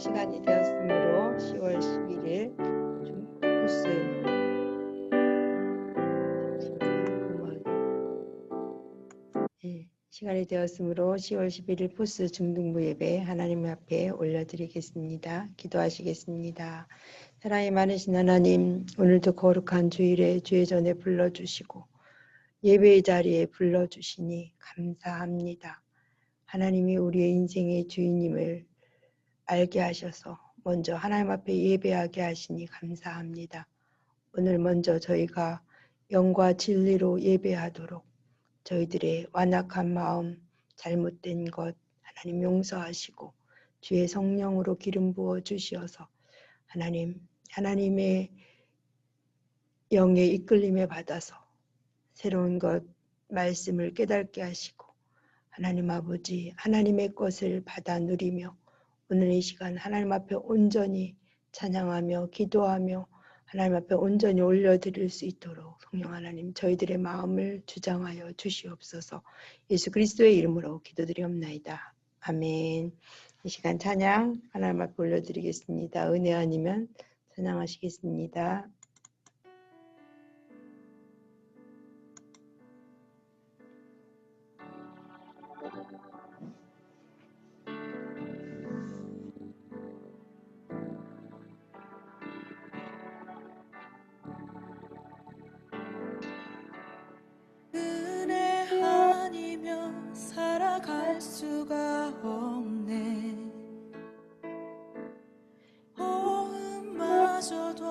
시간이 되었으므로 10월 11일 부스 시간이 되었으므로 10월 11일 부스 중등부 예배 하나님 앞에 올려드리겠습니다. 기도하시겠습니다. 사랑이 많으신 하나님, 오늘도 거룩한 주일에 주의 전에 불러주시고 예배의 자리에 불러주시니 감사합니다. 하나님이 우리의 인생의 주인임을 알게 하셔서 먼저 하나님 앞에 예배하게 하시니 감사합니다. 오늘 먼저 저희가 영과 진리로 예배하도록 저희들의 완악한 마음, 잘못된 것 하나님 용서하시고 주의 성령으로 기름 부어 주시어서 하나님의 영의 이끌림에 받아서 새로운 것 말씀을 깨닫게 하시고 하나님 아버지 하나님의 것을 받아 누리며 오늘 이 시간 하나님 앞에 온전히 찬양하며 기도하며 하나님 앞에 온전히 올려드릴 수 있도록 성령 하나님 저희들의 마음을 주장하여 주시옵소서. 예수 그리스도의 이름으로 기도드리옵나이다. 아멘. 이 시간 찬양 하나님 앞에 올려드리겠습니다. 은혜 아니면 찬양하시겠습니다. 은혜 아니면 살아갈 수가 없네. 호흡마저도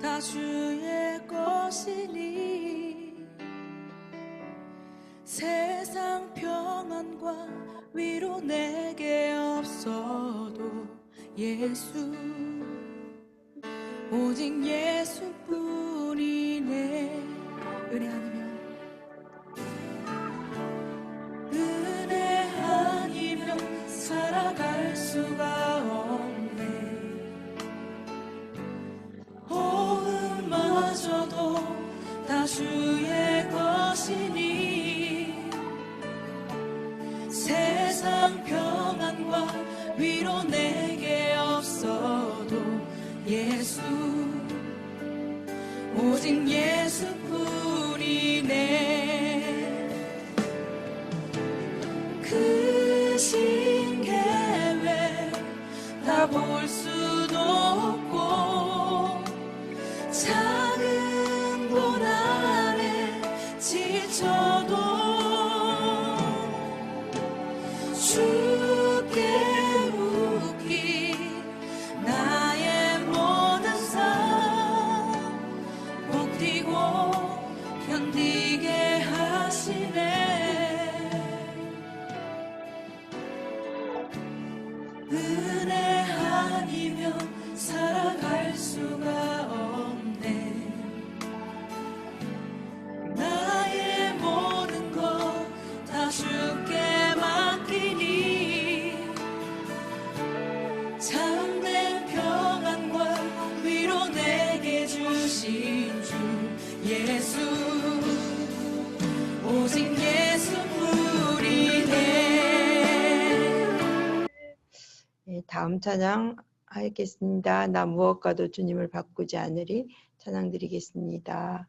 다 주의 것이니 세상 평안과 위로 내게 없어도 예수 오직 예수뿐이네. 은혜 아니면 살아갈 수가 없네. 호흡마저도 다 주의 것이니 세상 평안과 위로 내게 없어도 예수 오직 예수뿐이네. 크신 계획 다 볼 수도 없고 작은 고난에 지쳐도 주께 묻기 나의 모든 삶 버티고 견디게 하시네. 은혜 아니면 살아갈 수가 없네. 나의 모든 것 다 주께 맡기니 참된 평안과 위로 내게 주신 주 예수 오직 예수뿐이네. 다음 찬양 하겠습니다. 나 무엇과도 주님을 바꾸지 않으리 찬양 드리겠습니다.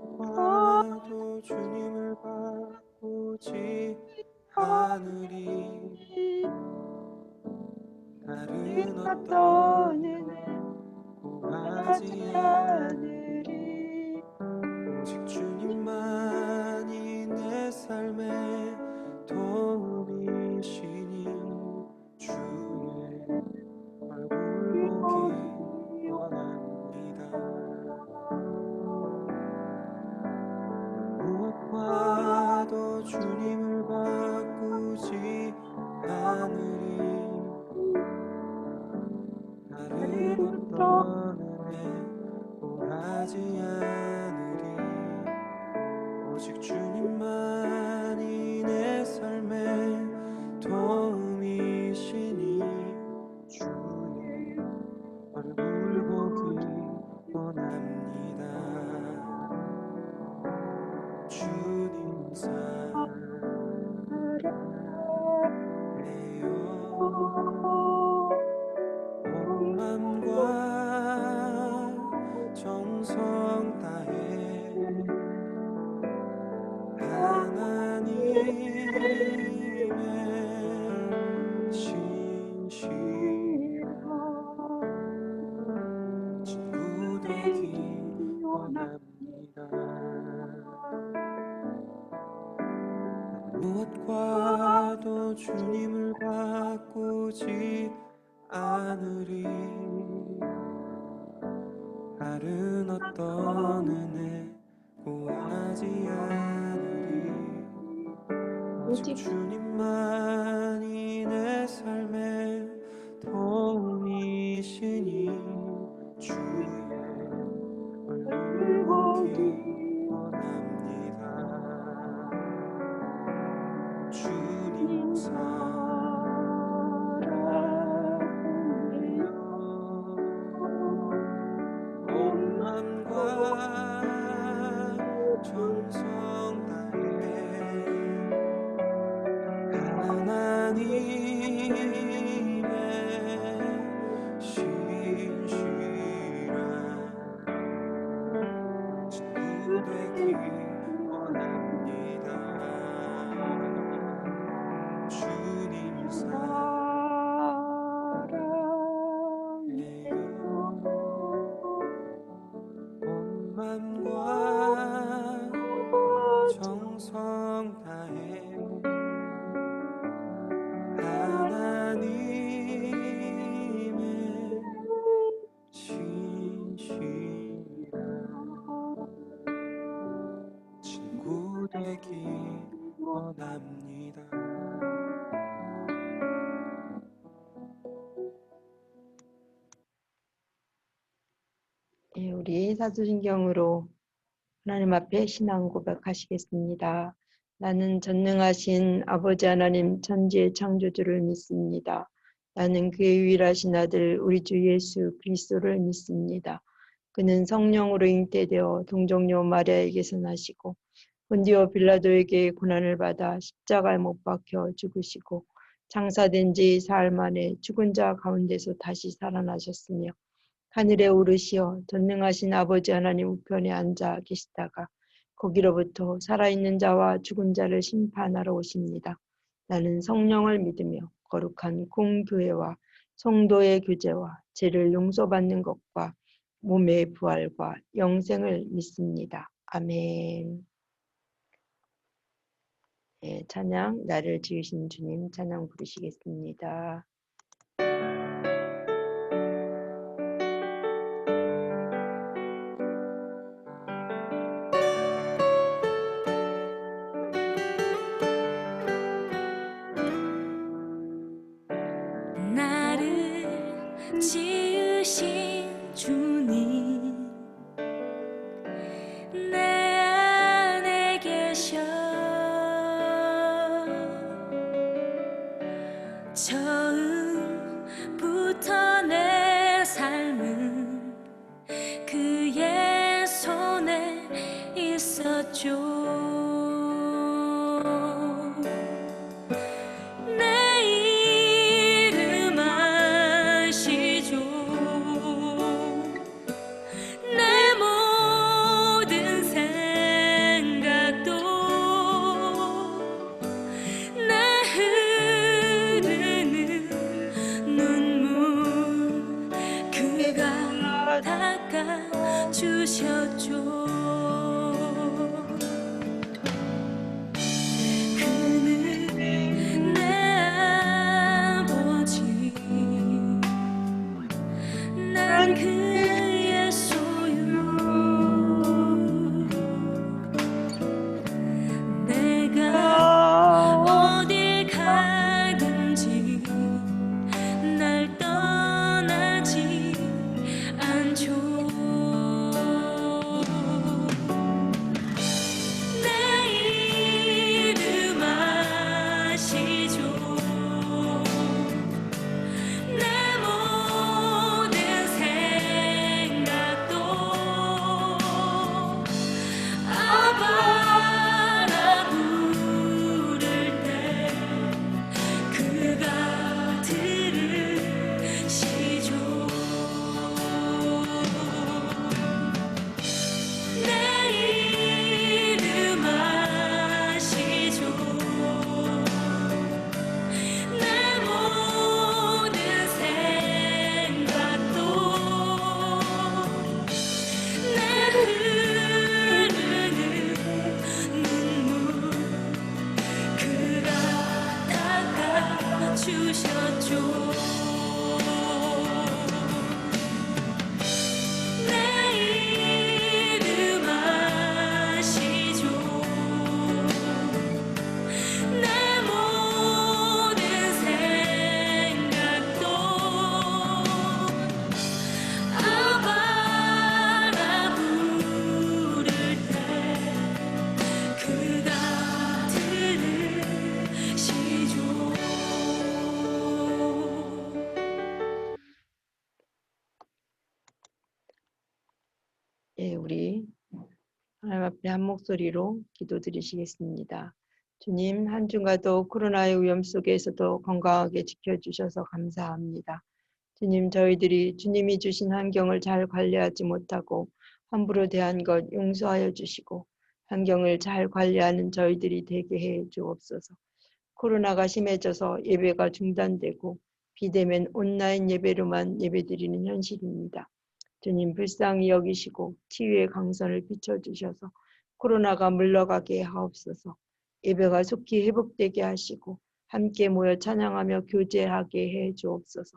무엇과도 주님을 바꾸지 않으리. 다른 어떤 은혜 구하지 않으리. 오직 주님만이 내 삶의 도움이시니 주의 얼굴 보기 원합니다. 무엇과도 주님을 바꾸지 않으리. 다른 어떤 은혜 구하지 않으리. 오직 주님만이 내 원합니다. 무엇과도 주님을 바꾸지 않으리. 다른 어떤 은혜 구하지 않으리. 오직 주님만이 내 삶의 도움이시니 주의 얼굴 보기 원합니다. 주님 사랑하며 온 맘과 정성 다해 하나님의 신실한 친구 되기 원합니다. 주님 사랑해요. 온 맘과 정성 다해 하나님의 신실한 친구 되기 원합니다. 우리 사도신경으로 하나님 앞에 신앙 고백하시겠습니다. 나는 전능하신 아버지 하나님 천지의 창조주를 믿습니다. 나는 그의 유일하신 아들 우리 주 예수 그리스도를 믿습니다. 그는 성령으로 잉태되어 동정녀 마리아에게서 나시고 본디오 빌라도에게 고난을 받아 십자가에 못 박혀 죽으시고 장사된 지 사흘 만에 죽은 자 가운데서 다시 살아나셨으며 하늘에 오르시어 전능하신 아버지 하나님 우편에 앉아 계시다가 거기로부터 살아있는 자와 죽은 자를 심판하러 오십니다. 나는 성령을 믿으며 거룩한 공교회와 성도의 교제와 죄를 용서받는 것과 몸의 부활과 영생을 믿습니다. 아멘. 찬양 나를 지으신 주님 찬양 부르시겠습니다. 나를 지으신 주님 내 안에 계셔 처음부터 내 삶은 그의 손에 있었죠. 주셨죠. 그는 내 아버지 난 그의 소유 내가 어딜 가든지 날 떠나지 않죠. 예, 우리 하나님 앞에 한 목소리로 기도드리시겠습니다. 주님, 한 주간도 코로나의 위험 속에서도 건강하게 지켜주셔서 감사합니다. 주님, 저희들이 주님이 주신 환경을 잘 관리하지 못하고 함부로 대한 것 용서하여 주시고 환경을 잘 관리하는 저희들이 되게 해 주옵소서. 코로나가 심해져서 예배가 중단되고 비대면 온라인 예배로만 예배드리는 현실입니다. 주님 불쌍히 여기시고 치유의 강선을 비춰주셔서 코로나가 물러가게 하옵소서. 예배가 속히 회복되게 하시고 함께 모여 찬양하며 교제하게 해 주옵소서.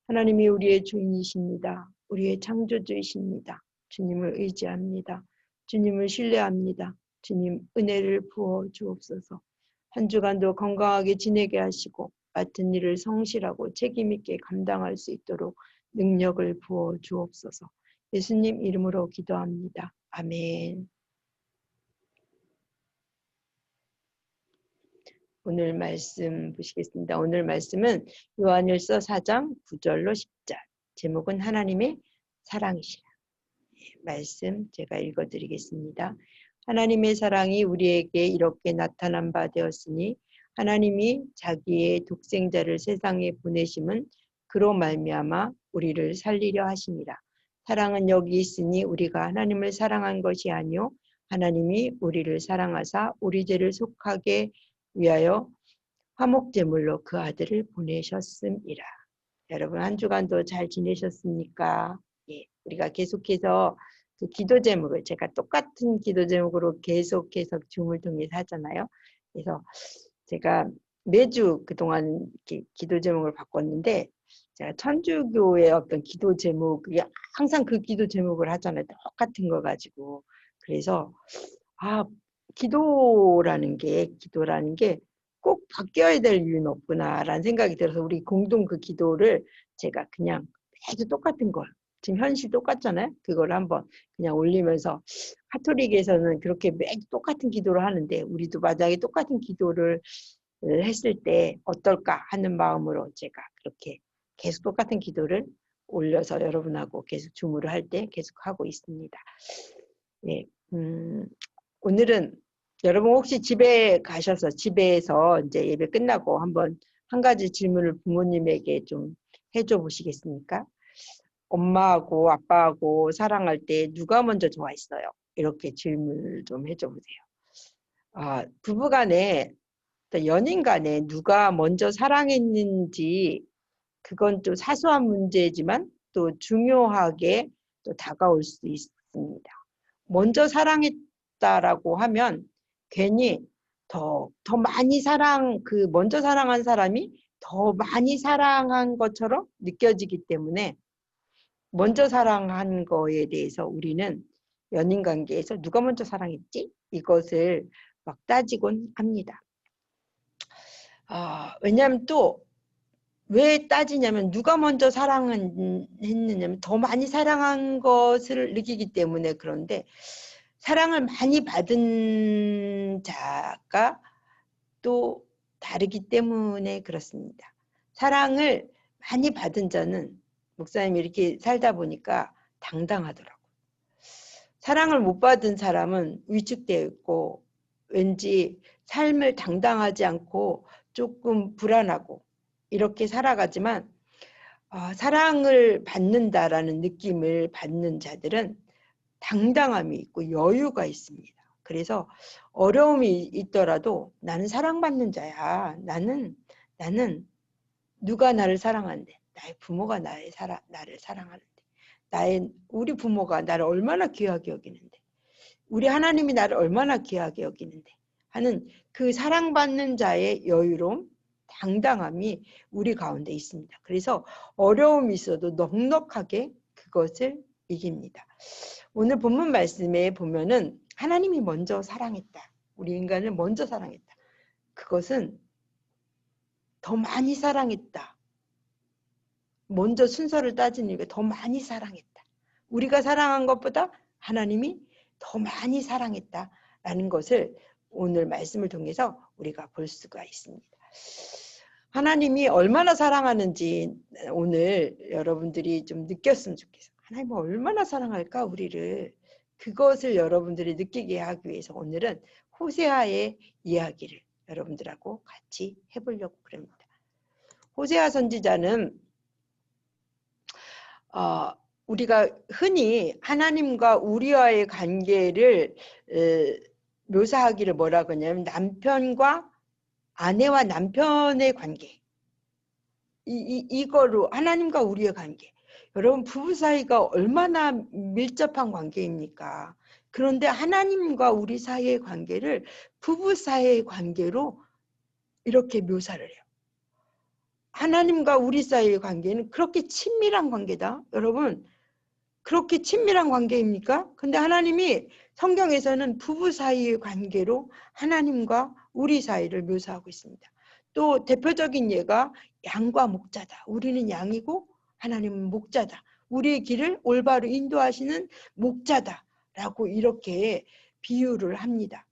하나님이 우리의 주인이십니다. 우리의 창조주이십니다. 주님을 의지합니다. 주님을 신뢰합니다. 주님 은혜를 부어 주옵소서. 한 주간도 건강하게 지내게 하시고 맡은 일을 성실하고 책임있게 감당할 수 있도록 능력을 부어 주옵소서. 예수님 이름으로 기도합니다. 아멘. 오늘 말씀 보시겠습니다. 오늘 말씀은 요한일서 4장 9절로 10절. 제목은 하나님의 사랑이시라. 말씀 제가 읽어드리겠습니다. 하나님의 사랑이 우리에게 이렇게 나타난 바 되었으니 하나님이 자기의 독생자를 세상에 보내심은 그로 말미암아 우리를 살리려 하심이라. 사랑은 여기 있으니 우리가 하나님을 사랑한 것이 아니요 하나님이 우리를 사랑하사 우리 죄를 속하게 위하여 화목제물로 그 아들을 보내셨음이라. 여러분 한 주간도 잘 지내셨습니까? 예, 우리가 계속해서 그 기도 제목을 제가 똑같은 기도 제목으로 계속해서 줌을 통해서 하잖아요. 그래서 제가 매주 그동안 기도 제목을 바꿨는데 제가 천주교의 어떤 기도 제목이 항상 그 기도 제목을 하잖아요. 똑같은 거 가지고. 그래서 기도라는 게 꼭 바뀌어야 될 이유는 없구나라는 생각이 들어서 우리 공동 그 기도를 제가 그냥 매주 똑같은 걸 지금 현실 똑같잖아요. 그걸 한번 그냥 올리면서 카톨릭에서는 그렇게 매주 똑같은 기도를 하는데 우리도 만약에 똑같은 기도를 했을 때 어떨까 하는 마음으로 제가 그렇게 계속 똑같은 기도를 올려서 여러분하고 계속 줌으로 할 때 계속 하고 있습니다. 네, 오늘은 여러분 혹시 집에 가셔서 집에서 이제 예배 끝나고 한번 한 가지 질문을 부모님에게 좀 해줘 보시겠습니까? 엄마하고 아빠하고 사랑할 때 누가 먼저 좋아했어요? 이렇게 질문을 좀 해줘 보세요. 부부간에 또 연인 간에 누가 먼저 사랑했는지 그건 좀 사소한 문제지만 또 중요하게 또 다가올 수 있습니다. 먼저 사랑했다라고 하면 괜히 더 많이 먼저 사랑한 사람이 더 많이 사랑한 것처럼 느껴지기 때문에 먼저 사랑한 거에 대해서 우리는 연인 관계에서 누가 먼저 사랑했지? 이것을 막 따지곤 합니다. 왜냐하면 또 왜 따지냐면 누가 먼저 사랑했느냐면 더 많이 사랑한 것을 느끼기 때문에 그런데 사랑을 많이 받은 자가 또 다르기 때문에 그렇습니다. 사랑을 많이 받은 자는 목사님이 이렇게 살다 보니까 당당하더라고요. 사랑을 못 받은 사람은 위축되어 있고 왠지 삶을 당당하지 않고 조금 불안하고 이렇게 살아가지만 사랑을 받는다라는 느낌을 받는 자들은 당당함이 있고 여유가 있습니다. 그래서 어려움이 있더라도 나는 사랑받는 자야. 나는 누가 나를 사랑하는데 나의 부모가 나를 사랑하는데 우리 부모가 나를 얼마나 귀하게 여기는데 우리 하나님이 나를 얼마나 귀하게 여기는데 하는 그 사랑받는 자의 여유로움, 당당함이 우리 가운데 있습니다. 그래서 어려움이 있어도 넉넉하게 그것을 이깁니다. 오늘 본문 말씀에 보면은 하나님이 먼저 사랑했다. 우리 인간을 먼저 사랑했다. 그것은 더 많이 사랑했다. 먼저 순서를 따지니까 더 많이 사랑했다. 우리가 사랑한 것보다 하나님이 더 많이 사랑했다라는 것을 오늘 말씀을 통해서 우리가 볼 수가 있습니다. 하나님이 얼마나 사랑하는지 오늘 여러분들이 좀 느꼈으면 좋겠어요. 하나님은 얼마나 사랑할까 우리를. 그것을 여러분들이 느끼게 하기 위해서 오늘은 호세아의 이야기를 여러분들하고 같이 해보려고 그럽니다. 호세아 선지자는 우리가 흔히 하나님과 우리와의 관계를 묘사하기를 뭐라고 하냐면 남편과 아내와 남편의 관계, 이거로 하나님과 우리의 관계. 여러분 부부 사이가 얼마나 밀접한 관계입니까? 그런데 하나님과 우리 사이의 관계를 부부 사이의 관계로 이렇게 묘사를 해요. 하나님과 우리 사이의 관계는 그렇게 친밀한 관계다. 여러분 그렇게 친밀한 관계입니까? 근데 하나님이 성경에서는 부부 사이의 관계로 하나님과 우리 사이를 묘사하고 있습니다. 또 대표적인 예가 양과 목자다. 우리는 양이고 하나님은 목자다. 우리의 길을 올바로 인도하시는 목자다라고 이렇게 비유를 합니다.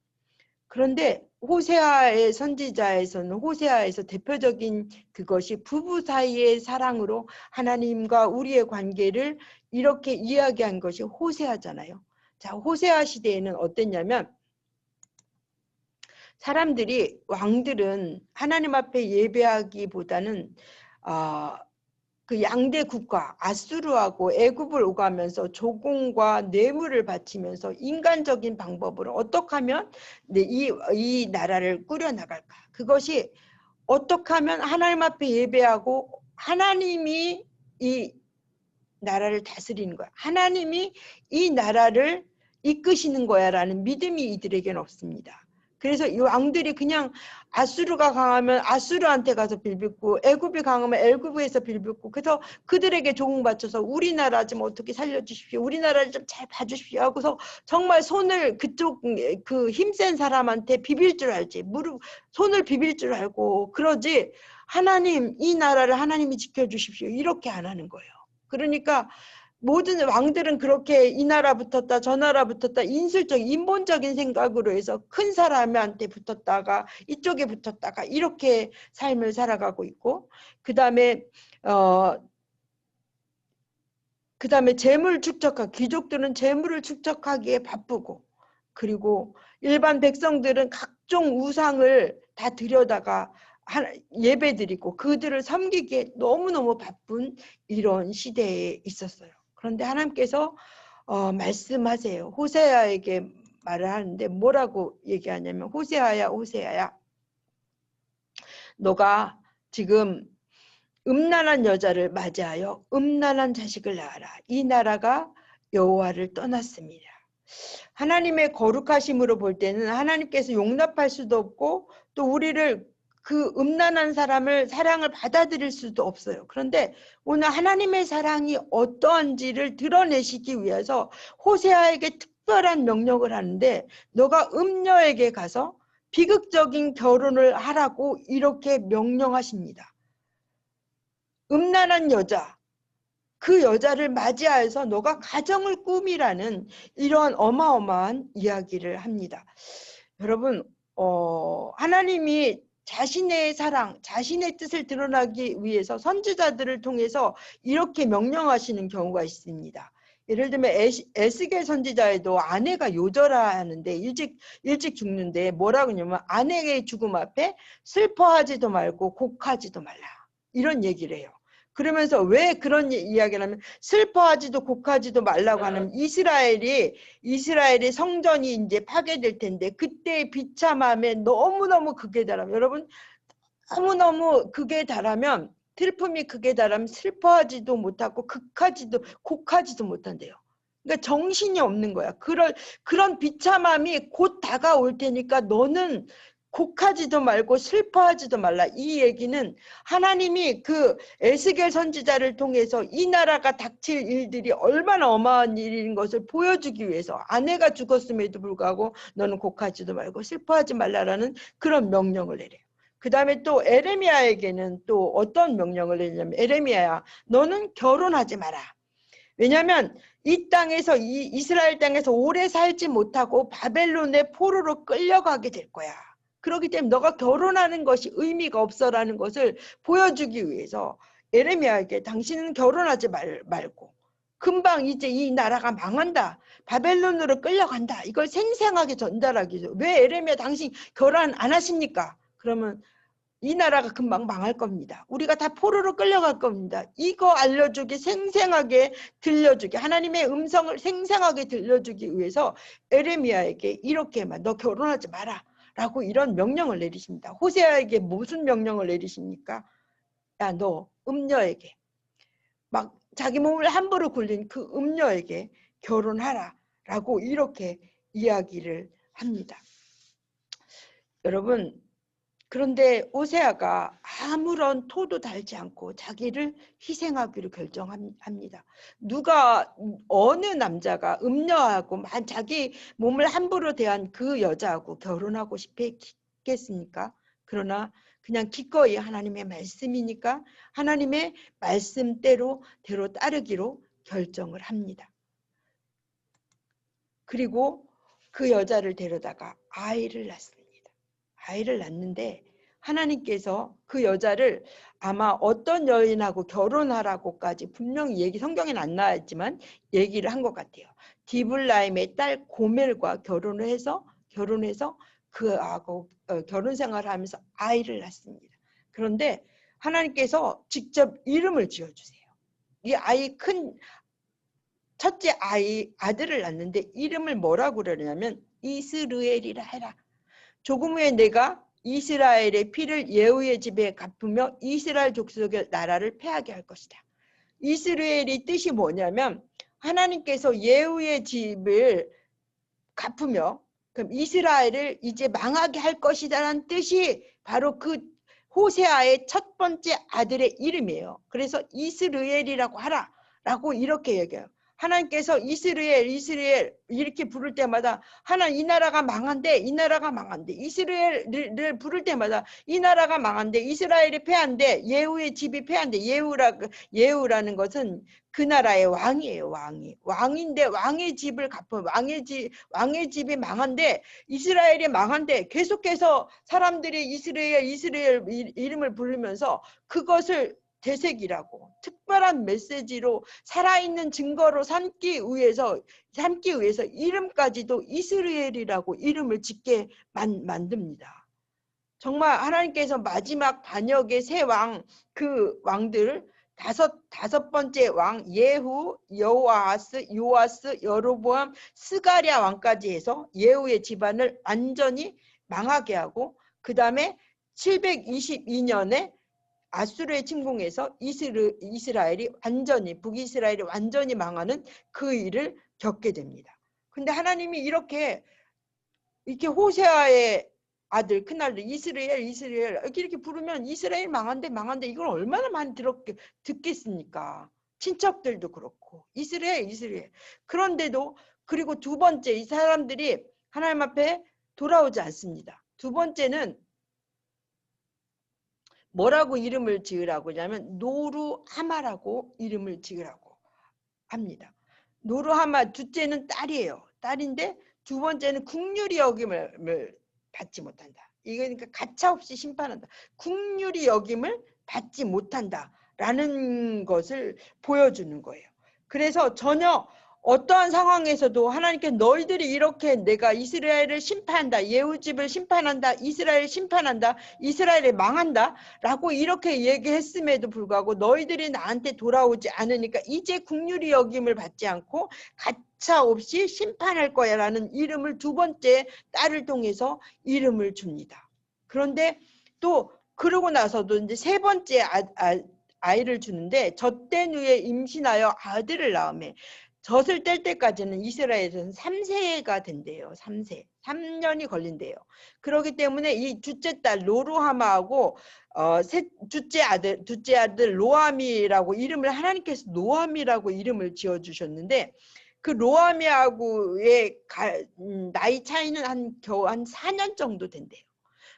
그런데 호세아의 선지자에서는 호세아에서 대표적인 그것이 부부 사이의 사랑으로 하나님과 우리의 관계를 이렇게 이야기한 것이 호세아잖아요. 자, 호세아 시대에는 어땠냐면 사람들이 왕들은 하나님 앞에 예배하기보다는 그 양대 국가 아수르하고 애굽을 오가면서 조공과 뇌물을 바치면서 인간적인 방법으로 어떻게 하면 이 나라를 꾸려나갈까. 그것이 어떻게 하면 하나님 앞에 예배하고 하나님이 이 나라를 다스리는 거야. 하나님이 이 나라를 이끄시는 거야 라는 믿음이 이들에게는 없습니다. 그래서 이 왕들이 그냥 아수르가 강하면 아수르한테 가서 빌빌고 애굽이 강하면 애굽에서 빌빌고 그래서 그들에게 조공 바쳐서 우리나라 좀 어떻게 살려주십시오. 우리나라를 좀 잘 봐주십시오. 하고서 정말 손을 그쪽 그 힘센 사람한테 비빌 줄 알지. 손을 비빌 줄 알고 그러지 하나님 이 나라를 하나님이 지켜주십시오. 이렇게 안 하는 거예요. 그러니까 모든 왕들은 그렇게 이 나라 붙었다 저 나라 붙었다 인술적 인본적인 생각으로 해서 큰 사람한테 붙었다가 이쪽에 붙었다가 이렇게 삶을 살아가고 있고 그다음에 재물 축적하기 귀족들은 재물을 축적하기에 바쁘고 그리고 일반 백성들은 각종 우상을 다 들여다가 예배드리고 그들을 섬기기에 너무너무 바쁜 이런 시대에 있었어요. 그런데 하나님께서 말씀하세요. 호세아에게 말을 하는데 뭐라고 얘기하냐면 호세아야 호세아야 너가 지금 음란한 여자를 맞이하여 음란한 자식을 낳아라. 이 나라가 여호와를 떠났습니다. 하나님의 거룩하심으로 볼 때는 하나님께서 용납할 수도 없고 또 우리를 그 음란한 사랑을 받아들일 수도 없어요. 그런데 오늘 하나님의 사랑이 어떠한지를 드러내시기 위해서 호세아에게 특별한 명령을 하는데 너가 음녀에게 가서 비극적인 결혼을 하라고 이렇게 명령하십니다. 음란한 여자, 그 여자를 맞이하여서 너가 가정을 꾸미라는 이러한 어마어마한 이야기를 합니다. 여러분 하나님이 자신의 사랑, 자신의 뜻을 드러나기 위해서 선지자들을 통해서 이렇게 명령하시는 경우가 있습니다. 예를 들면 에스겔 선지자에도 아내가 요절하는데 일찍 죽는데 뭐라고 하냐면 아내의 죽음 앞에 슬퍼하지도 말고 곡하지도 말라. 이런 얘기를 해요. 그러면서 왜 그런 이야기를 하면 슬퍼하지도 곡하지도 말라고 하는 이스라엘이 성전이 이제 파괴될 텐데 그때의 비참함에 너무너무 극에 달하면 여러분 너무너무 극에 달하면 슬픔이 극에 달하면 슬퍼하지도 못하고 곡하지도 못한대요. 그러니까 정신이 없는 거야. 그런 비참함이 곧 다가올 테니까 너는 곡하지도 말고 슬퍼하지도 말라. 이 얘기는 하나님이 그 에스겔 선지자를 통해서 이 나라가 닥칠 일들이 얼마나 어마한 일인 것을 보여주기 위해서 아내가 죽었음에도 불구하고 너는 곡하지도 말고 슬퍼하지 말라라는 그런 명령을 내려요. 그 다음에 또 에레미야에게는 또 어떤 명령을 내냐면 에레미야야 너는 결혼하지 마라. 왜냐하면 이 땅에서 이스라엘 땅에서 오래 살지 못하고 바벨론의 포로로 끌려가게 될 거야. 그렇기 때문에 너가 결혼하는 것이 의미가 없어라는 것을 보여주기 위해서 에레미야에게 당신은 결혼하지 말고 금방 이제 이 나라가 망한다. 바벨론으로 끌려간다. 이걸 생생하게 전달하기죠. 왜 에레미야 당신 결혼 안 하십니까? 그러면 이 나라가 금방 망할 겁니다. 우리가 다 포로로 끌려갈 겁니다. 이거 알려주기, 생생하게 들려주기, 하나님의 음성을 생생하게 들려주기 위해서 에레미야에게 이렇게만 너 결혼하지 마라 라고 이런 명령을 내리십니다. 호세아에게 무슨 명령을 내리십니까? 야, 너 음녀에게 막 자기 몸을 함부로 굴린 그 음녀에게 결혼하라 라고 이렇게 이야기를 합니다. 여러분, 그런데 오세아가 아무런 토도 달지 않고 자기를 희생하기로 결정합니다. 누가 어느 남자가 음녀하고 자기 몸을 함부로 대한 그 여자하고 결혼하고 싶겠습니까? 그러나 그냥 기꺼이 하나님의 말씀이니까 하나님의 말씀대로 따르기로 결정을 합니다. 그리고 그 여자를 데려다가 아이를 낳습니다. 아이를 낳는데 하나님께서 그 여자를 아마 어떤 여인하고 결혼하라고까지 분명히 성경에는 안 나와 있지만 얘기를 한 것 같아요. 디블라임의 딸 고멜과 결혼해서 그하고 결혼 생활을 하면서 아이를 낳습니다. 그런데 하나님께서 직접 이름을 지어주세요. 이 아이 첫째 아들을 낳는데 이름을 뭐라고 그러냐면 이스르엘이라 해라. 조금 후에 내가 이스라엘의 피를 예후의 집에 갚으며 이스라엘 족속의 나라를 패하게 할 것이다. 이스라엘이 뜻이 뭐냐면 하나님께서 예후의 집을 갚으며 그럼 이스라엘을 이제 망하게 할 것이다라는 뜻이 바로 그 호세아의 첫 번째 아들의 이름이에요. 그래서 이스라엘이라고 하라 라고 이렇게 얘기해요. 하나님께서 이스라엘 이렇게 부를 때마다 하나님 이 나라가 망한대 이스라엘을 부를 때마다 이 나라가 망한대 이스라엘이 패한대 예후의 집이 패한대 예후라는 것은 그 나라의 왕이에요. 왕인데 왕의 집을 갚아 왕의 집이 망한데 이스라엘이 망한데 계속해서 사람들이 이스라엘 이름을 부르면서 그것을 되새기라고 특별한 메시지로 살아있는 증거로 삼기 위해서 이름까지도 이스라엘이라고 이름을 짓게 만듭니다. 정말 하나님께서 마지막 반역의 세 왕, 그 왕들 다섯 번째 왕 예후, 여호아하스, 요아스, 여로보암, 스가랴 왕까지 해서 예후의 집안을 완전히 망하게 하고 그 다음에 722년에 아수르의 침공에서 이스라엘이 북이스라엘이 완전히 망하는 그 일을 겪게 됩니다. 근데 하나님이 이렇게 호세아의 아들 큰아들 이스라엘 이렇게 부르면 이스라엘 망한데 이걸 얼마나 많이 듣겠습니까? 친척들도 그렇고 이스라엘 그런데도 그리고 두 번째 이 사람들이 하나님 앞에 돌아오지 않습니다. 두 번째는 뭐라고 이름을 지으라고 하냐면 노루하마라고 이름을 지으라고 합니다. 노루하마 둘째는 딸이에요. 딸인데 두 번째는 국률이 여김을 받지 못한다. 이거니까 가차없이 심판한다. 국률이 여김을 받지 못한다라는 것을 보여주는 거예요. 그래서 전혀 어떠한 상황에서도 하나님께 너희들이 이렇게 내가 이스라엘을 심판한다. 예후집을 심판한다. 이스라엘 심판한다. 이스라엘이 망한다. 라고 이렇게 얘기했음에도 불구하고 너희들이 나한테 돌아오지 않으니까 이제 국률이 여김을 받지 않고 가차없이 심판할 거야 라는 이름을 두 번째 딸을 통해서 이름을 줍니다. 그런데 또 그러고 나서도 이제 세 번째 아이를 주는데 젖된 후에 임신하여 아들을 낳음에 젖을 뗄 때까지는 이스라엘에서는 3세가 된대요. 3년이 걸린대요. 그렇기 때문에 이 둘째 딸 로루하마하고 둘째 아들 로암이라고 이름을 하나님께서 노암이라고 이름을 지어주셨는데 그 로암이하고의 나이 차이는 겨우 한 4년 정도 된대요.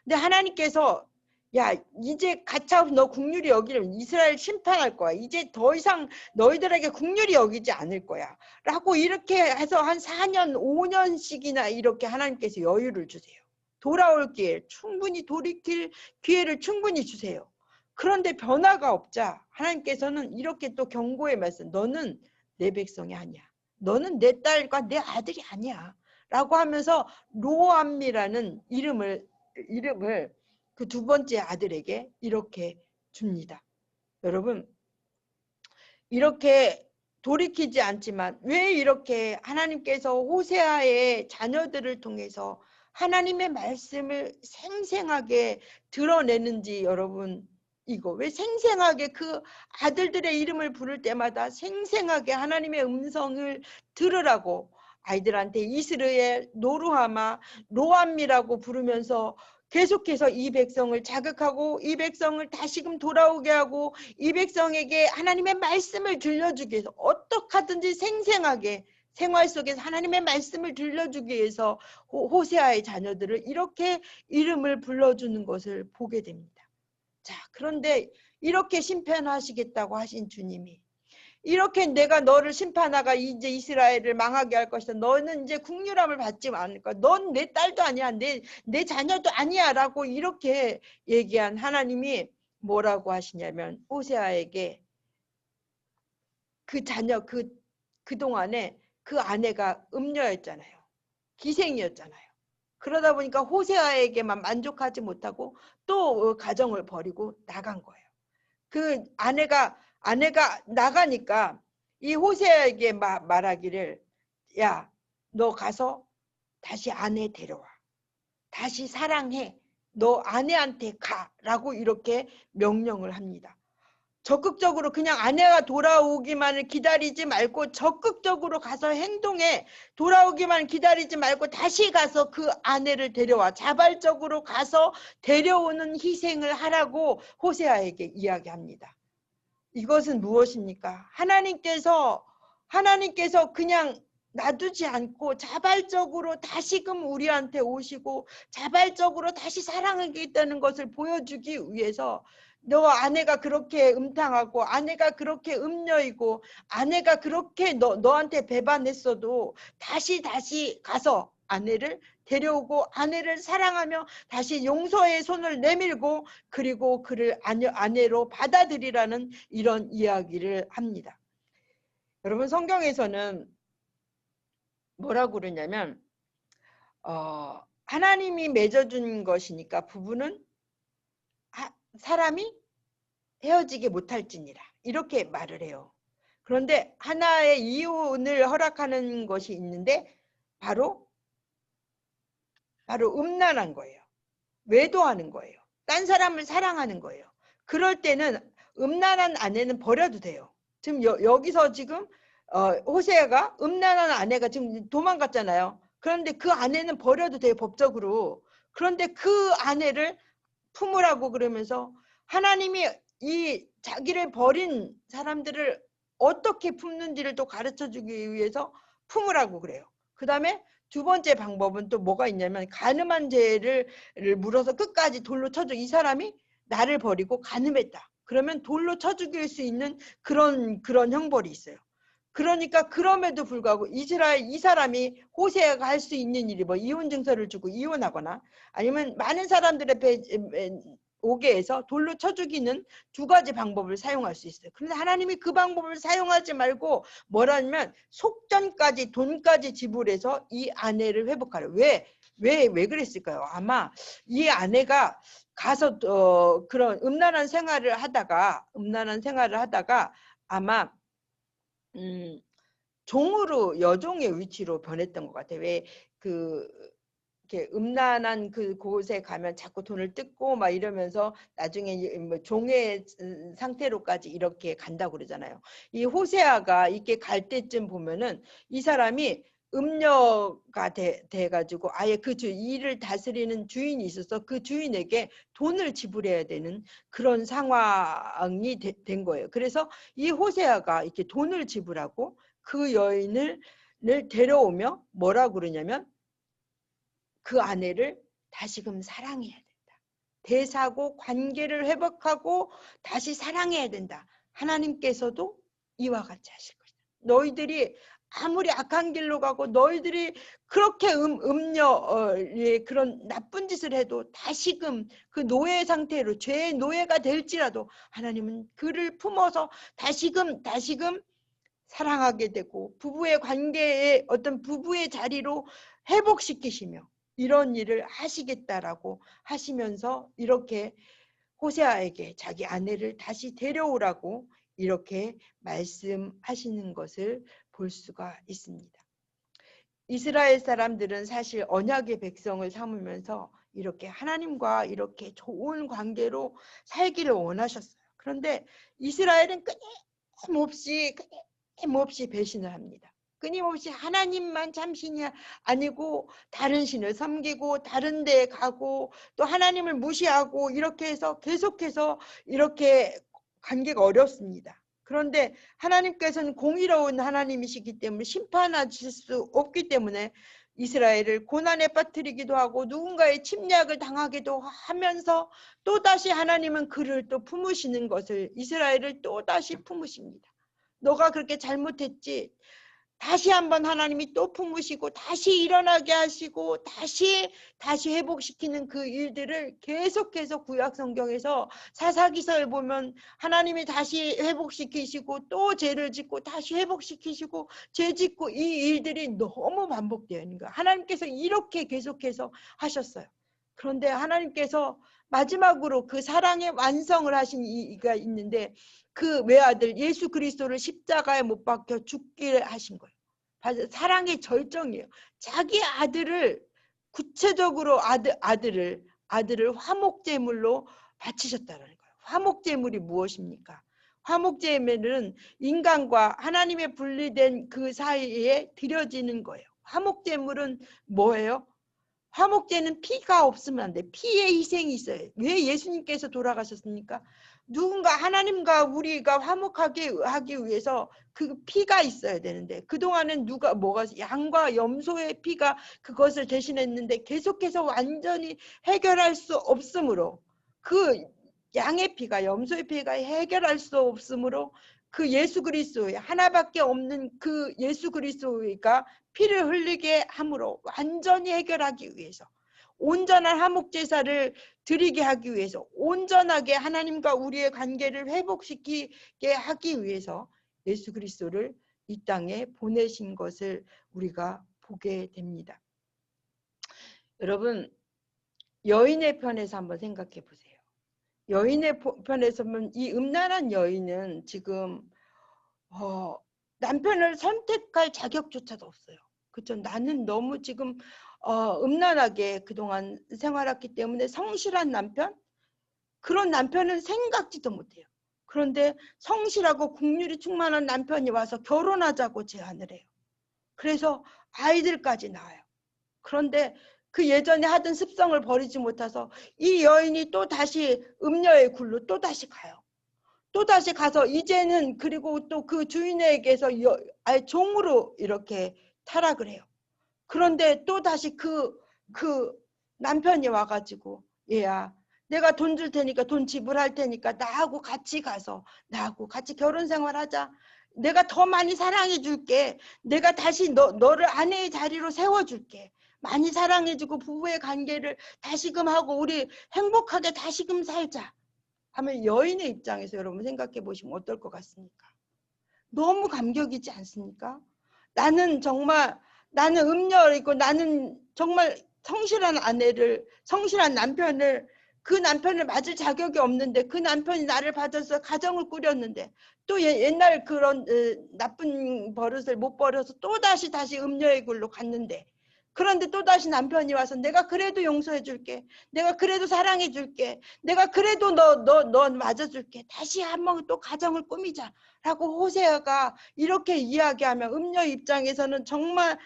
근데 하나님께서 야 이제 가차없이 너 국률이 여기면 이스라엘 심판할 거야. 이제 더 이상 너희들에게 국률이 여기지 않을 거야. 라고 이렇게 해서 한 4년 5년씩이나 이렇게 하나님께서 여유를 주세요. 돌아올 기회 충분히 돌이킬 기회를 충분히 주세요. 그런데 변화가 없자 하나님께서는 이렇게 또 경고의 말씀 너는 내 백성이 아니야. 너는 내 딸과 내 아들이 아니야. 라고 하면서 로암미라는 이름을 그 두 번째 아들에게 이렇게 줍니다. 여러분, 이렇게 돌이키지 않지만 왜 이렇게 하나님께서 호세아의 자녀들을 통해서 하나님의 말씀을 생생하게 드러내는지, 여러분, 이거 왜 생생하게 그 아들들의 이름을 부를 때마다 생생하게 하나님의 음성을 들으라고 아이들한테 이스라엘, 노루하마, 로암미라고 부르면서 계속해서 이 백성을 자극하고 이 백성을 다시금 돌아오게 하고 이 백성에게 하나님의 말씀을 들려주기 위해서 어떻게 하든지 생생하게 생활 속에서 하나님의 말씀을 들려주기 위해서 호세아의 자녀들을 이렇게 이름을 불러주는 것을 보게 됩니다. 자, 그런데 이렇게 심판하시겠다고 하신 주님이 이렇게 내가 너를 심판하가 이제 이스라엘을 망하게 할 것이다. 너는 이제 국률함을 받지 않을 거야. 넌 내 딸도 아니야. 내 자녀도 아니야. 라고 이렇게 얘기한 하나님이 뭐라고 하시냐면 호세아에게 그 자녀 그동안에 그 아내가 음녀였잖아요. 기생이었잖아요. 그러다 보니까 호세아에게만 만족하지 못하고 또 가정을 버리고 나간 거예요. 그 아내가 나가니까 이 호세아에게 말하기를, 야, 너 가서 다시 아내 데려와. 다시 사랑해. 너 아내한테 가라고 이렇게 명령을 합니다. 적극적으로 그냥 아내가 돌아오기만을 기다리지 말고 적극적으로 가서 행동해. 돌아오기만 기다리지 말고 다시 가서 그 아내를 데려와. 자발적으로 가서 데려오는 희생을 하라고 호세아에게 이야기합니다. 이것은 무엇입니까? 하나님께서 그냥 놔두지 않고 자발적으로 다시금 우리한테 오시고 자발적으로 다시 사랑하겠다는 것을 보여주기 위해서 너 아내가 그렇게 음탕하고 아내가 그렇게 음녀이고 아내가 그렇게 너한테 배반했어도 다시 가서 아내를 데려오고 아내를 사랑하며 다시 용서의 손을 내밀고 그리고 그를 아내로 받아들이라는 이런 이야기를 합니다. 여러분, 성경에서는 뭐라고 그러냐면 하나님이 맺어준 것이니까 부부는 사람이 헤어지게 못할지니라 이렇게 말을 해요. 그런데 하나의 이혼을 허락하는 것이 있는데 바로 음란한 거예요. 외도하는 거예요. 딴 사람을 사랑하는 거예요. 그럴 때는 음란한 아내는 버려도 돼요. 지금 여기서 지금 호세아가 음란한 아내가 지금 도망갔잖아요. 그런데 그 아내는 버려도 돼요, 법적으로. 그런데 그 아내를 품으라고 그러면서 하나님이 이 자기를 버린 사람들을 어떻게 품는지를 또 가르쳐주기 위해서 품으라고 그래요. 그 다음에 두 번째 방법은 또 뭐가 있냐면 간음한 죄를 물어서 끝까지 돌로 쳐줘. 이 사람이 나를 버리고 간음했다. 그러면 돌로 쳐 죽일 수 있는 그런 형벌이 있어요. 그러니까 그럼에도 불구하고 이 사람이 호세아가 할 수 있는 일이 뭐 이혼 증서를 주고 이혼하거나 아니면 많은 사람들의 오게 해서 돌로 쳐 죽이는 두 가지 방법을 사용할 수 있어요. 그런데 하나님이 그 방법을 사용하지 말고 뭐라면 속전까지 돈까지 지불해서 이 아내를 회복하려. 왜 그랬을까요? 아마 이 아내가 가서 그런 음란한 생활을 하다가 아마 종으로 여종의 위치로 변했던 것 같아요. 왜 이렇게 음란한 그곳에 가면 자꾸 돈을 뜯고 막 이러면서 나중에 뭐 종의 상태로까지 이렇게 간다고 그러잖아요. 이 호세아가 이렇게 갈 때쯤 보면은 이 사람이 음녀가 돼가지고 아예 그 일을 다스리는 주인이 있어서 그 주인에게 돈을 지불해야 되는 그런 상황이 된 거예요. 그래서 이 호세아가 이렇게 돈을 지불하고 그 여인을 데려오며 뭐라고 그러냐면 그 아내를 다시금 사랑해야 된다. 대사고 관계를 회복하고 다시 사랑해야 된다. 하나님께서도 이와 같이 하실 것이다. 너희들이 아무리 악한 길로 가고 너희들이 그렇게 음녀의 그런 나쁜 짓을 해도 다시금 그 노예 상태로 죄의 노예가 될지라도 하나님은 그를 품어서 다시금 사랑하게 되고 부부의 관계에 어떤 부부의 자리로 회복시키시며 이런 일을 하시겠다라고 하시면서 이렇게 호세아에게 자기 아내를 다시 데려오라고 이렇게 말씀하시는 것을 볼 수가 있습니다. 이스라엘 사람들은 사실 언약의 백성을 삼으면서 이렇게 하나님과 이렇게 좋은 관계로 살기를 원하셨어요. 그런데 이스라엘은 끊임없이 배신을 합니다. 끊임없이 하나님만 참신이 아니고 다른 신을 섬기고 다른 데에 가고 또 하나님을 무시하고 이렇게 해서 계속해서 이렇게 관계가 어렵습니다. 그런데 하나님께서는 공의로운 하나님이시기 때문에 심판하실 수 없기 때문에 이스라엘을 고난에 빠뜨리기도 하고 누군가의 침략을 당하기도 하면서 또다시 하나님은 그를 또 품으시는 것을 이스라엘을 또다시 품으십니다. 너가 그렇게 잘못했지. 다시 한번 하나님이 또 품으시고 다시 일어나게 하시고 다시 회복시키는 그 일들을 계속해서 구약 성경에서 사사기서에 보면 하나님이 다시 회복시키시고 또 죄를 짓고 다시 회복시키시고 죄 짓고 이 일들이 너무 반복되어 있는 거예요. 하나님께서 이렇게 계속해서 하셨어요. 그런데 하나님께서 마지막으로 그 사랑의 완성을 하신 이가 있는데 그 외아들 예수 그리스도를 십자가에 못 박혀 죽게 하신 거예요. 사랑의 절정이에요. 자기 아들을 구체적으로 아들을 화목제물로 바치셨다는 거예요. 화목제물이 무엇입니까? 화목제물은 인간과 하나님의 분리된 그 사이에 드려지는 거예요. 화목제물은 뭐예요? 화목제는 피가 없으면 안 돼. 피의 희생이 있어요. 왜 예수님께서 돌아가셨습니까? 누군가 하나님과 우리가 화목하게 하기 위해서 그 피가 있어야 되는데 그동안은 뭐가 양과 염소의 피가 그것을 대신했는데 계속해서 완전히 해결할 수 없으므로 그 양의 피가 염소의 피가 해결할 수 없으므로 그 예수 그리스도의 하나밖에 없는 그 예수 그리스도가 피를 흘리게 함으로 완전히 해결하기 위해서 온전한 화목제사를 드리게 하기 위해서 온전하게 하나님과 우리의 관계를 회복시키게 하기 위해서 예수 그리스도를 이 땅에 보내신 것을 우리가 보게 됩니다. 여러분 여인의 편에서 한번 생각해 보세요. 여인의 편에서 보면 이 음란한 여인은 지금 남편을 선택할 자격조차도 없어요. 그렇죠? 나는 너무 지금 음란하게 그동안 생활했기 때문에 성실한 남편? 그런 남편은 생각지도 못해요. 그런데 성실하고 국률이 충만한 남편이 와서 결혼하자고 제안을 해요. 그래서 아이들까지 낳아요. 그런데 그 예전에 하던 습성을 버리지 못해서 이 여인이 또 다시 음녀의 굴로 또 다시 가요. 또 다시 가서 이제는 그리고 또 그 주인에게서 종으로 이렇게 타락을 해요. 그런데 또 다시 그 남편이 와가지고 얘야 내가 돈 줄 테니까 돈 지불할 테니까 나하고 같이 가서 나하고 같이 결혼 생활하자. 내가 더 많이 사랑해 줄게. 내가 다시 너를 아내의 자리로 세워줄게. 많이 사랑해주고 부부의 관계를 다시금 하고 우리 행복하게 다시금 살자. 하면 여인의 입장에서 여러분 생각해 보시면 어떨 것 같습니까? 너무 감격이지 않습니까? 나는 음녀이고 나는 정말 성실한 남편을 그 남편을 맞을 자격이 없는데 그 남편이 나를 받아서 가정을 꾸렸는데 또 옛날 그런 나쁜 버릇을 못 버려서 또다시 음녀의 굴로 갔는데 그런데 또다시 남편이 와서 내가 그래도 용서해 줄게. 내가 그래도 사랑해 줄게. 내가 그래도 너 맞아줄게. 다시 한번 또 가정을 꾸미자. 라고 호세아가 이렇게 이야기하면 음녀 입장에서는 정말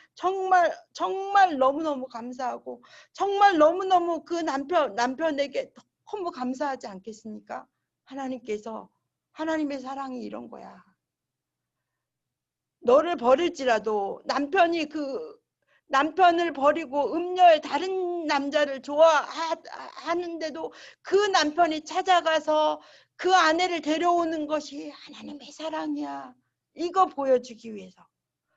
너무너무 감사하고 정말 너무너무 그 남편에게 너무 감사하지 않겠습니까? 하나님의 사랑이 이런 거야. 너를 버릴지라도 남편을 버리고 음녀의 다른 남자를 좋아하는데도 그 남편이 찾아가서 그 아내를 데려오는 것이 하나님의 사랑이야. 이거 보여주기 위해서.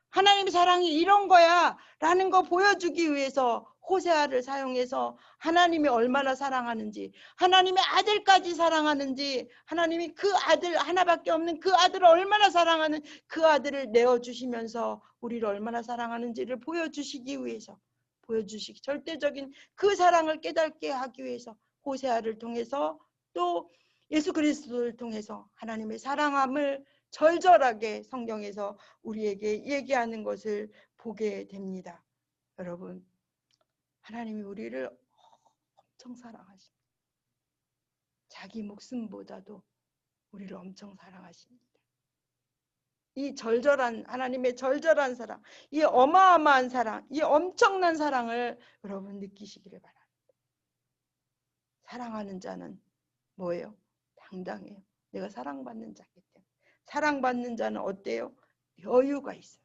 하나님의 사랑이 이런 거야 라는 거 보여주기 위해서 호세아를 사용해서 하나님이 얼마나 사랑하는지, 하나님의 아들까지 사랑하는지, 하나님이 그 아들 하나밖에 없는 그 아들을 얼마나 사랑하는, 그 아들을 내어주시면서 우리를 얼마나 사랑하는지를 보여주시기 위해서, 보여주시기 절대적인 그 사랑을 깨닫게 하기 위해서 호세아를 통해서 또 예수 그리스도를 통해서 하나님의 사랑함을 절절하게 성경에서 우리에게 얘기하는 것을 보게 됩니다. 여러분, 하나님이 우리를 엄청 사랑하십니다. 자기 목숨보다도 우리를 엄청 사랑하십니다. 이 절절한 하나님의 절절한 사랑, 이 어마어마한 사랑, 이 엄청난 사랑을 여러분 느끼시기를 바랍니다. 사랑하는 자는 뭐예요? 당당해요. 내가 사랑받는 자이기 때문에. 사랑받는 자는 어때요? 여유가 있어요.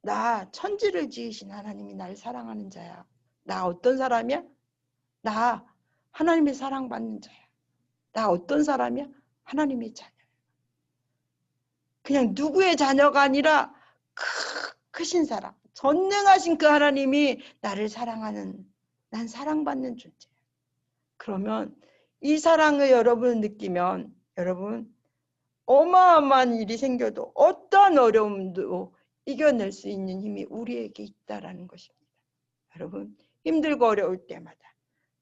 나 천지를 지으신 하나님이 날 사랑하는 자야. 나 어떤 사람이야? 나 하나님의 사랑받는 자야. 나 어떤 사람이야? 하나님의 자녀야. 그냥 누구의 자녀가 아니라 크신 사랑, 전능하신 그 하나님이 나를 사랑하는, 난 사랑받는 존재야. 그러면 이 사랑을 여러분 느끼면 여러분 어마어마한 일이 생겨도 어떤 어려움도 이겨낼 수 있는 힘이 우리에게 있다라는 것입니다. 여러분, 힘들고 어려울 때마다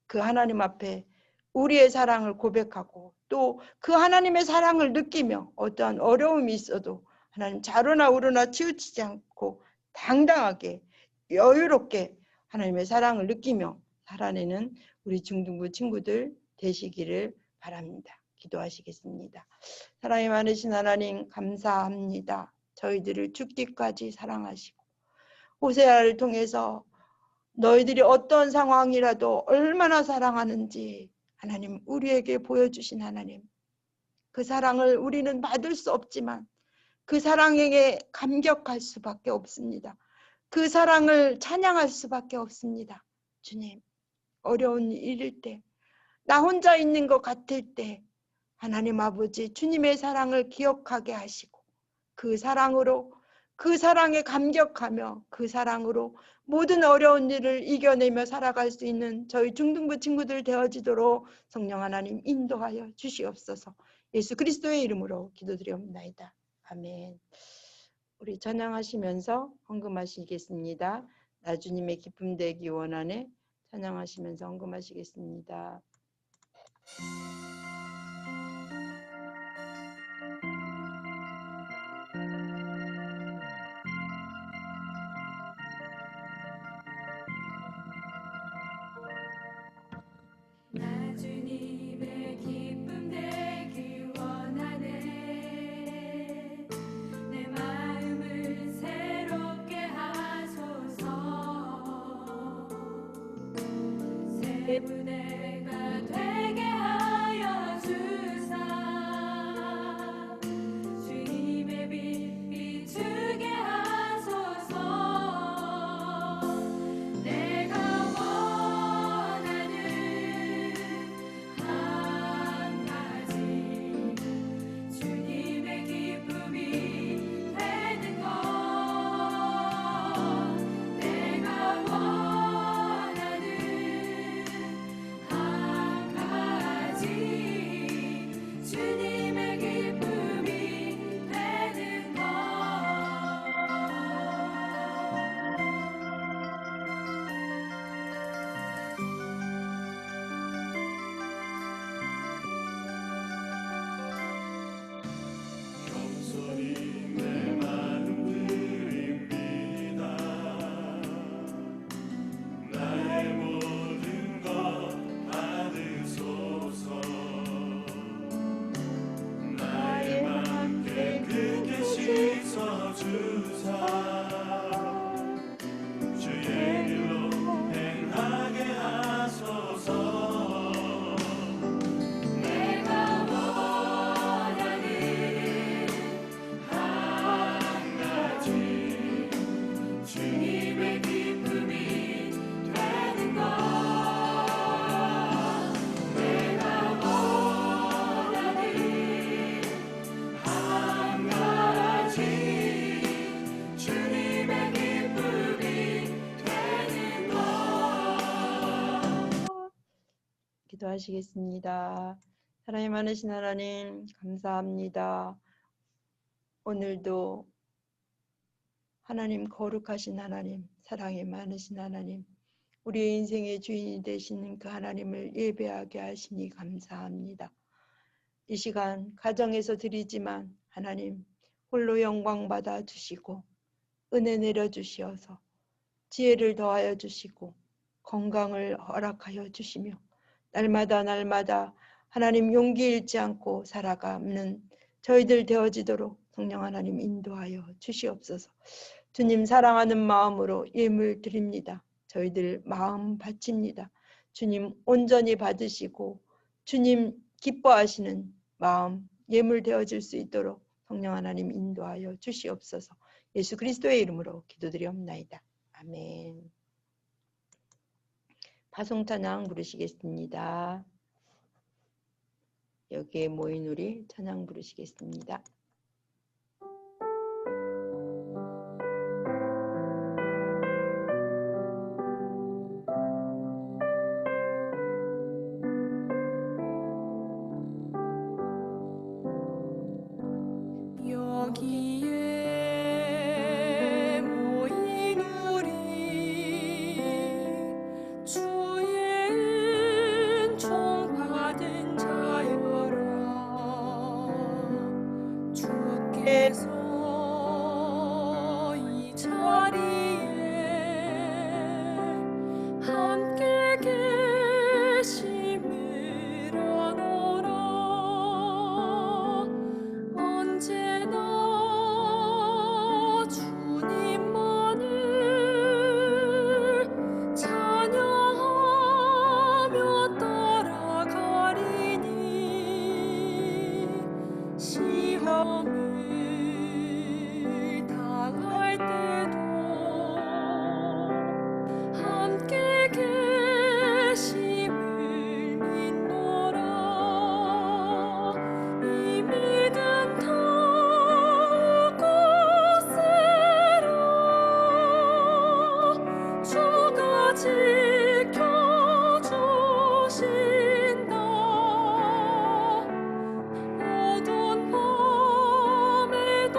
그 하나님 앞에 우리의 사랑을 고백하고 또 그 하나님의 사랑을 느끼며 어떠한 어려움이 있어도 하나님 좌로나 우로나 치우치지 않고 당당하게 여유롭게 하나님의 사랑을 느끼며 살아내는 우리 중등부 친구들 되시기를 바랍니다. 기도하시겠습니다. 사랑이 많으신 하나님 감사합니다. 저희들을 죽기까지 사랑하시고 호세아를 통해서 너희들이 어떤 상황이라도 얼마나 사랑하는지 하나님 우리에게 보여주신 하나님, 그 사랑을 우리는 받을 수 없지만 그 사랑에게 감격할 수밖에 없습니다. 그 사랑을 찬양할 수밖에 없습니다. 주님, 어려운 일일 때, 나 혼자 있는 것 같을 때 하나님 아버지 주님의 사랑을 기억하게 하시고 그 사랑으로, 그 사랑에 감격하며 그 사랑으로 모든 어려운 일을 이겨내며 살아갈 수 있는 저희 중등부 친구들 되어지도록 성령 하나님 인도하여 주시옵소서. 예수 그리스도의 이름으로 기도드리옵나이다. 아멘. 우리 찬양하시면서 헌금하시겠습니다. 나 주님의 기쁨 되기 원하네. 찬양하시면서 헌금하시겠습니다. 나 주님의 기쁨 되기 원하네. 내 마음을 새롭게 하소서. 새 부대가 되게 하여 주사. 주님의 빛 비추게 하소서. 내가 원하는 한 가지 주님의 기쁨이 되는 것. 내가 원하는 한 기도하시겠습니다. 사랑이 많으신 하나님 감사합니다. 오늘도 하나님 거룩하신 하나님, 사랑이 많으신 하나님, 우리의 인생의 주인이 되시는 그 하나님을 예배하게 하시니 감사합니다. 이 시간 가정에서 드리지만 하나님 홀로 영광 받아 주시고 은혜 내려주시어서 지혜를 더하여 주시고 건강을 허락하여 주시며 날마다 하나님 용기 잃지 않고 살아가는 저희들 되어지도록 성령 하나님 인도하여 주시옵소서. 주님 사랑하는 마음으로 예물 드립니다. 저희들 마음 바칩니다. 주님 온전히 받으시고 주님 기뻐하시는 마음 예물 되어질 수 있도록 성령 하나님 인도하여 주시옵소서. 예수 그리스도의 이름으로 기도드리옵나이다. 아멘. 파송찬양 부르시겠습니다. 여기에 모인 우리 찬양 부르시겠습니다. 여기에 모인 우리 주의 은총 받은 자여라. 주께서 이 자리에 함께 계심을 아노라. 언제나 주님만을 찬양하며 따라가리니 시험을 당할 때도 함께 계심을 믿노라. 이 믿음 더욱 굳세라. 주가 지켜주신다. 어두운 밤에도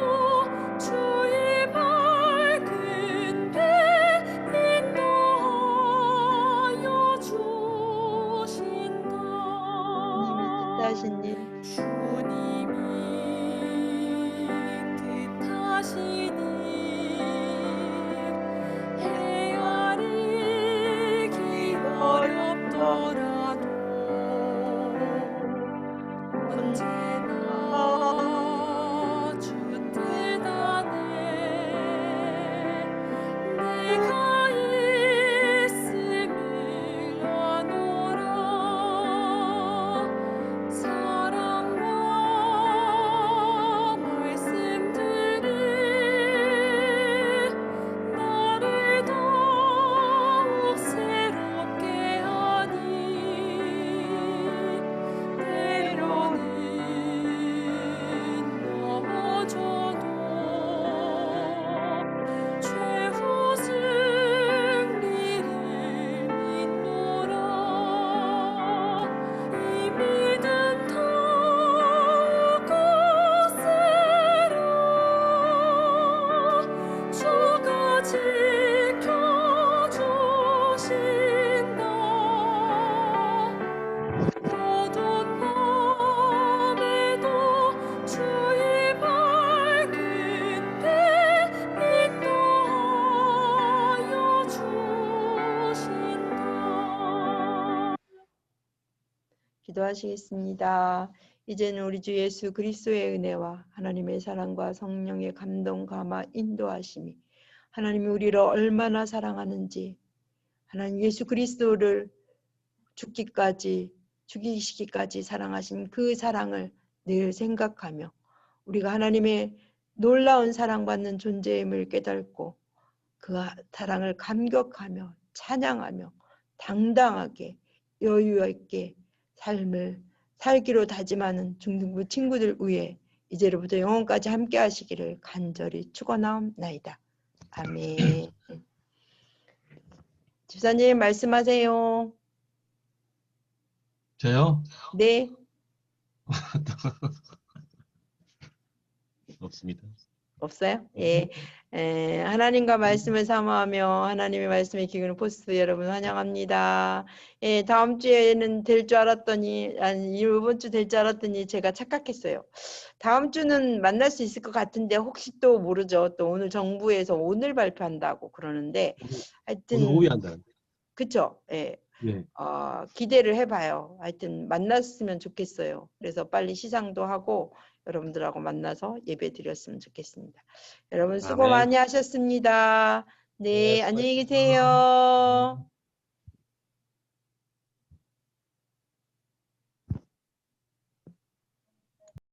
주의 밝은 배 인도하여 주신다. 뜻하신 일 주님이 뜻하신 일 헤아리기 어렵더라도 언제나 주 뜻 안에 내가 있음을 아노라. 사랑과 말씀들이 나를 더욱 새롭게 하니 때로는 넘어져도 최후 승리를 믿노라. 이 믿음 더욱 굳세라. 주가 지켜주신다. 어두운 밤에도 주의 밝은 배 인도하여 주신다. 기도하시겠습니다. 이제는 우리 주 예수 그리스도의 은혜와 하나님의 사랑과 성령의 감동 감화 인도하심이 하나님이 우리를 얼마나 사랑하는지 하나님 예수 그리스도를 죽이시기까지 사랑하신 그 사랑을 늘 생각하며 우리가 하나님의 놀라운 사랑받는 존재임을 깨닫고 그 사랑을 감격하며 찬양하며 당당하게 여유 있게 삶을 살기로 다짐하는 중등부 친구들 위해 이제로부터 영원까지 함께 하시기를 간절히 축원하옵나이다. 아멘. 집사님 말씀하세요. 저요? 네. 없습니다. 없어요? 예. 하나님과 말씀을 사모하며 하나님의 말씀의 기운을 포스트 여러분 환영합니다. 예, 다음 주에는 될 줄 알았더니, 아니, 이번 주 될 줄 알았더니 제가 착각했어요. 다음 주는 만날 수 있을 것 같은데 혹시 또 모르죠. 또 오늘 정부에서 오늘 발표한다고 그러는데 오늘 하여튼 오후에 한다는. 그쵸? 예. 네. 기대를 해봐요. 하여튼 만났으면 좋겠어요. 그래서 빨리 시상도 하고 여러분들하고 만나서 예배 드렸으면 좋겠습니다. 여러분 수고 아멘. 많이 하셨습니다. 네, 네, 안녕히 수고하셨습니다. 계세요.